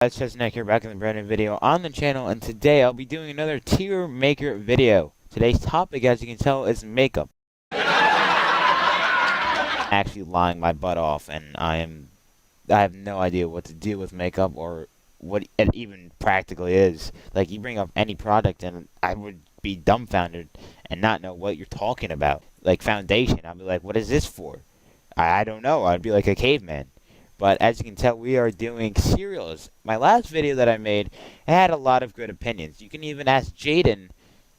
It's just Nick here, back in the brand new video on the channel, and today I'll be doing another tier maker video. Today's topic, as you can tell, is makeup. Actually lying my butt off, and I have no idea what to do with makeup or what it even practically is. Like, you bring up any product and I would be dumbfounded and not know what you're talking about. Like foundation, I'd be like, what is this for? I don't know. I'd be like a caveman. But as you can tell, we are doing cereals. My last video that I made, it had a lot of good opinions. You can even ask Jaden,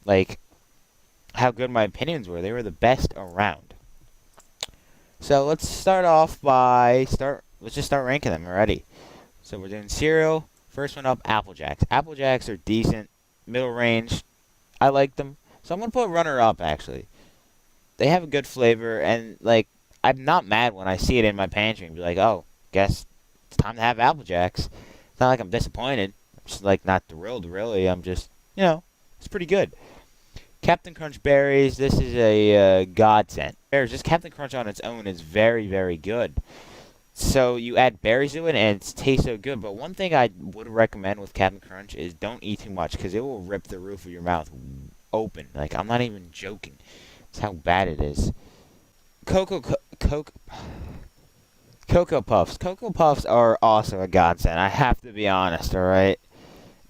like, how good my opinions were. They were the best around. So let's start off by let's just start ranking them already. So we're doing cereal. First one up, Apple Jacks. Apple Jacks are decent, middle range. I like them. So I'm gonna put runner up actually. They have a good flavor, and like, I'm not mad when I see it in my pantry and be like, oh, guess it's time to have Apple Jacks. It's not like I'm disappointed. I'm just like not thrilled really. I'm just, it's pretty good. Captain Crunch berries. This is a godsend. Just Captain Crunch on its own is very, very good. So you add berries to it and it tastes so good. But one thing I would recommend with Captain Crunch is don't eat too much because it will rip the roof of your mouth open. Like, I'm not even joking. It's how bad it is. Cocoa Puffs. Cocoa Puffs are also a godsend. I have to be honest, alright?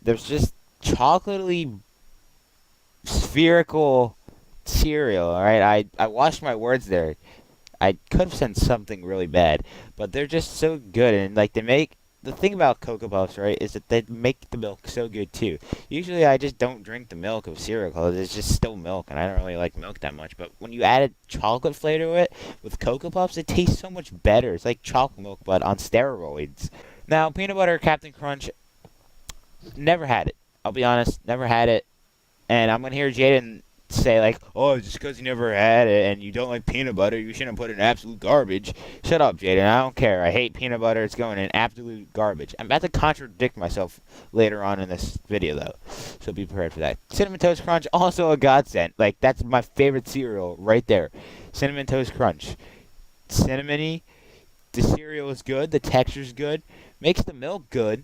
There's just chocolatey, spherical cereal, alright? I watched my words there. I could have said something really bad, but they're just so good, and like the thing about Cocoa Puffs, right, is that they make the milk so good too. Usually I just don't drink the milk of cereal because it's just still milk, and I don't really like milk that much. But when you add a chocolate flavor to it with Cocoa Puffs, it tastes so much better. It's like chocolate milk, but on steroids. Now, peanut butter Captain Crunch, never had it. I'll be honest, never had it. And I'm going to hear Jaden say like, oh, just because you never had it and you don't like peanut butter, you shouldn't put it in absolute garbage. Shut up, Jaden. I don't care. I hate peanut butter. It's going in absolute garbage. I'm about to contradict myself later on in this video, though, so be prepared for that. Cinnamon Toast Crunch, also a godsend. Like, that's my favorite cereal right there. Cinnamon Toast Crunch. Cinnamony. The cereal is good. The texture's good. Makes the milk good.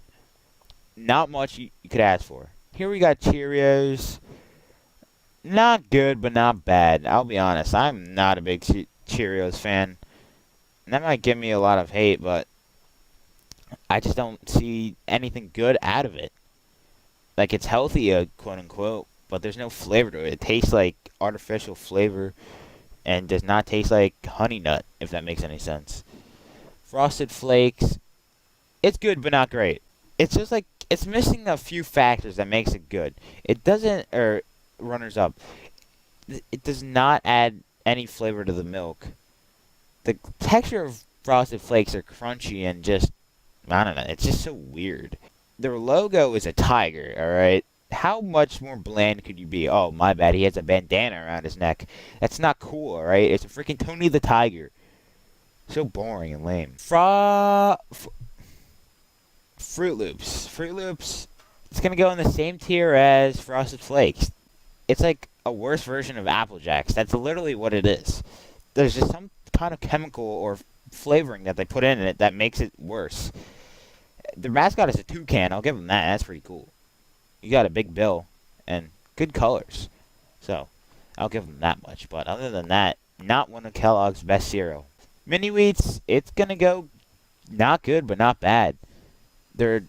Not much you could ask for. Here we got Cheerios. Not good, but not bad. I'll be honest. I'm not a big Cheerios fan. And that might give me a lot of hate, but I just don't see anything good out of it. Like, it's healthy, quote-unquote, but there's no flavor to it. It tastes like artificial flavor and does not taste like Honey Nut, if that makes any sense. Frosted Flakes. It's good, but not great. It's just like, it's missing a few factors that makes it good. It doesn't, runners up. It does not add any flavor to the milk. The texture of Frosted Flakes are crunchy and just, I don't know, it's just so weird. Their logo is a tiger, alright? How much more bland could you be? Oh, my bad, he has a bandana around his neck. That's not cool, alright? It's a freaking Tony the Tiger. So boring and lame. Fruit Loops. Fruit Loops, it's gonna go in the same tier as Frosted Flakes. It's like a worse version of Apple Jacks. That's literally what it is. There's just some kind of chemical or flavoring that they put in it that makes it worse. The mascot is a toucan. I'll give them that. That's pretty cool. You got a big bill and good colors. So, I'll give them that much. But other than that, not one of Kellogg's best cereal. Mini Wheats, it's going to go not good, but not bad. They're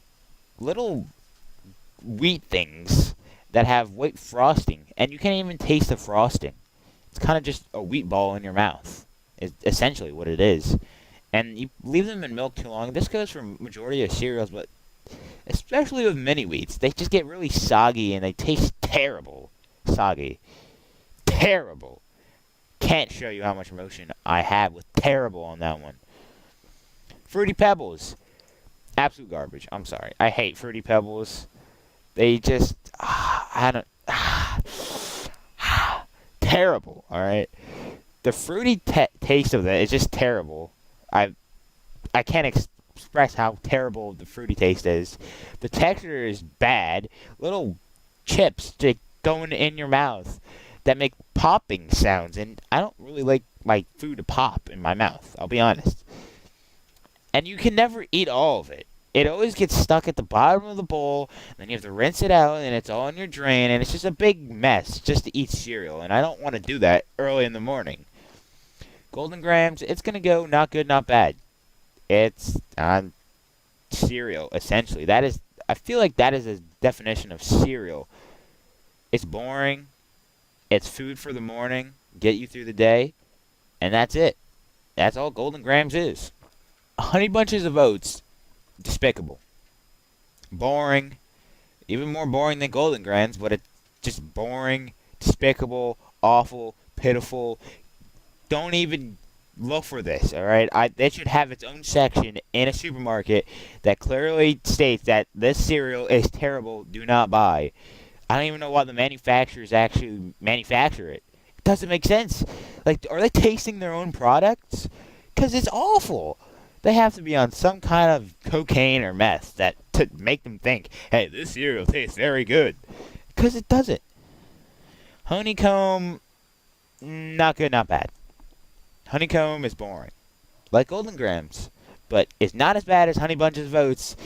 little wheat things that have white frosting, and you can't even taste the frosting. It's kind of just a wheat ball in your mouth, is essentially what it is. And you leave them in milk too long. This goes for majority of cereals, but especially with mini wheats, they just get really soggy and they taste terrible. Soggy. Terrible. Can't show you how much emotion I have with terrible on that one. Fruity Pebbles. Absolute garbage. I'm sorry. I hate Fruity Pebbles. They just, I don't, terrible, alright? The fruity taste of that is just terrible. I can't express how terrible the fruity taste is. The texture is bad. Little chips just going in your mouth that make popping sounds, and I don't really like my food to pop in my mouth, I'll be honest. And you can never eat all of it. It always gets stuck at the bottom of the bowl, and then you have to rinse it out, and it's all in your drain, and it's just a big mess just to eat cereal, and I don't want to do that early in the morning. Golden Grams, it's gonna go not good, not bad. It's cereal essentially. That is, I feel like that is a definition of cereal. It's boring. It's food for the morning, get you through the day, and that's it. That's all Golden Grams is. Honey Bunches of Oats, despicable. Boring. Even more boring than Golden Grams, but it's just boring, despicable, awful, pitiful. Don't even look for this, alright? They should have its own section in a supermarket that clearly states that this cereal is terrible, do not buy. I don't even know why the manufacturers actually manufacture it. It doesn't make sense. Like, are they tasting their own products? Because it's awful. They have to be on some kind of cocaine or meth that to make them think, hey, this cereal tastes very good. Because it doesn't. Honeycomb, not good, not bad. Honeycomb is boring. Like Golden Grams. But it's not as bad as Honey Bunches of Oats.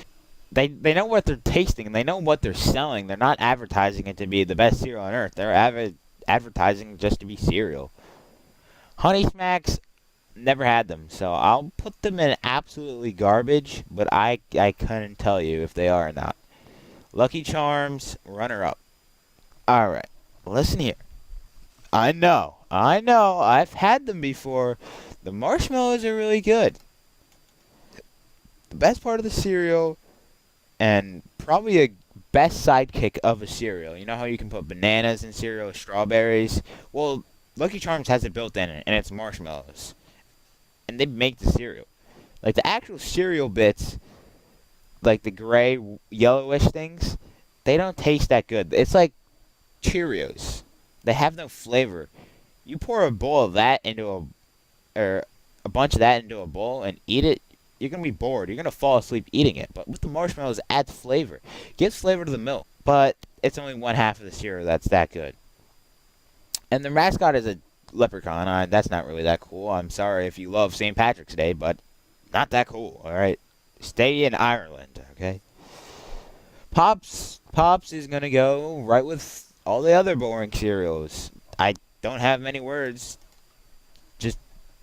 They know what they're tasting, and they know what they're selling. They're not advertising it to be the best cereal on earth. They're advertising just to be cereal. Honey Smacks, never had them, so I'll put them in absolutely garbage, but I couldn't tell you if they are or not. Lucky Charms, runner-up. Alright, listen here. I know, I've had them before. The marshmallows are really good. The best part of the cereal, and probably a best sidekick of a cereal. You know how you can put bananas in cereal, strawberries? Well, Lucky Charms has it built in it, and it's marshmallows. And they make the cereal. Like, the actual cereal bits, like the gray, yellowish things, they don't taste that good. It's like Cheerios. They have no flavor. You pour a bowl of that into or a bunch of that into a bowl and eat it, you're going to be bored. You're going to fall asleep eating it. But with the marshmallows, it adds flavor. Gives flavor to the milk. But it's only one half of the cereal that's that good. And the mascot is a leprechaun. That's not really that cool. I'm sorry if you love St. Patrick's Day, but not that cool, alright? Stay in Ireland, okay? Pops is going to go right with all the other boring cereals. I don't have many words. Just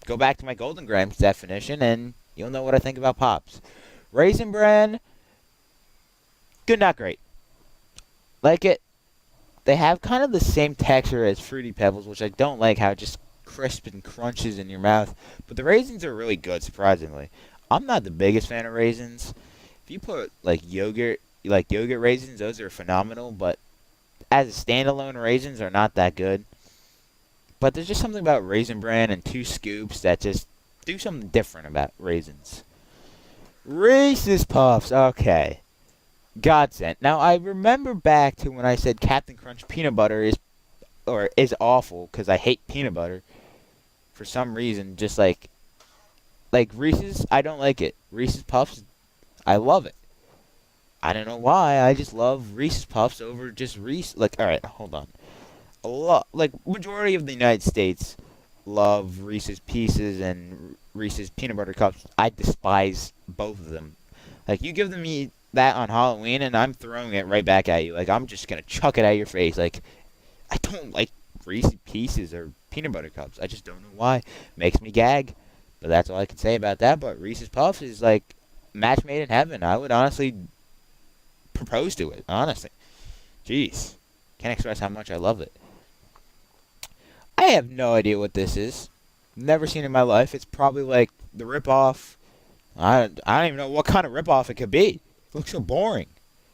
go back to my Golden Grams definition and you'll know what I think about Pops. Raisin Bran, good, not great. Like it. They have kind of the same texture as Fruity Pebbles, which I don't like how it just crisps and crunches in your mouth. But the raisins are really good, surprisingly. I'm not the biggest fan of raisins. If you put like yogurt raisins, those are phenomenal. But as a standalone, raisins are not that good. But there's just something about Raisin Bran and 2 scoops that just do something different about raisins. Reese's Puffs, okay. Godsend. Now, I remember back to when I said Captain Crunch peanut butter is awful because I hate peanut butter for some reason. Just like Reese's, I don't like it. Reese's Puffs, I love it. I don't know why. I just love Reese's Puffs over just Reese. Like, all right, hold on. Majority of the United States love Reese's Pieces and Reese's Peanut Butter Cups. I despise both of them. Like, you give me that on Halloween and I'm throwing it right back at you. Like, I'm just gonna chuck it at your face. Like, I don't like Reese's Pieces or Peanut Butter Cups. I just don't know why. Makes me gag. But that's all I can say about that. But Reese's Puffs is like match made in heaven. I would honestly propose to it. Honestly. Jeez. Can't express how much I love it. I have no idea what this is. Never seen it in my life. It's probably like the ripoff. I don't even know what kind of ripoff it could be. It looks so boring.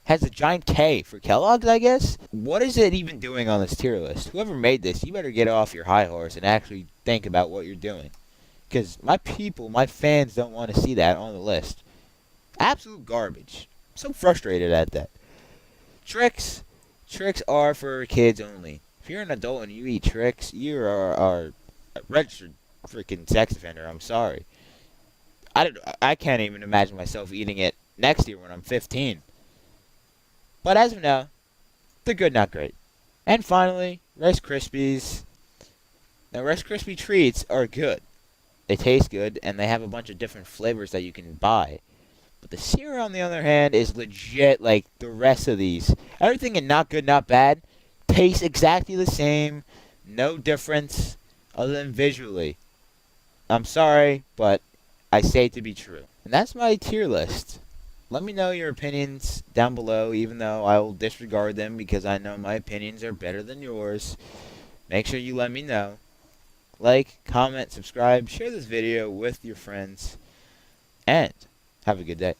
Has a giant K for Kellogg's, I guess? What is it even doing on this tier list? Whoever made this, you better get off your high horse and actually think about what you're doing. Because my people, my fans don't want to see that on the list. Absolute garbage. I'm so frustrated at that. Tricks are for kids only. If you're an adult and you eat Tricks, you are a registered freaking sex offender. I'm sorry. I can't even imagine myself eating it next year when I'm 15. But as of now, they're good, not great. And finally, Rice Krispies. Now, Rice Krispie treats are good. They taste good, and they have a bunch of different flavors that you can buy. But the cereal, on the other hand, is legit like the rest of these. Everything in Not Good, Not Bad tastes exactly the same. No difference other than visually. I'm sorry, but I say it to be true. And that's my tier list. Let me know your opinions down below, even though I will disregard them because I know my opinions are better than yours. Make sure you let me know. Like, comment, subscribe, share this video with your friends, and have a good day.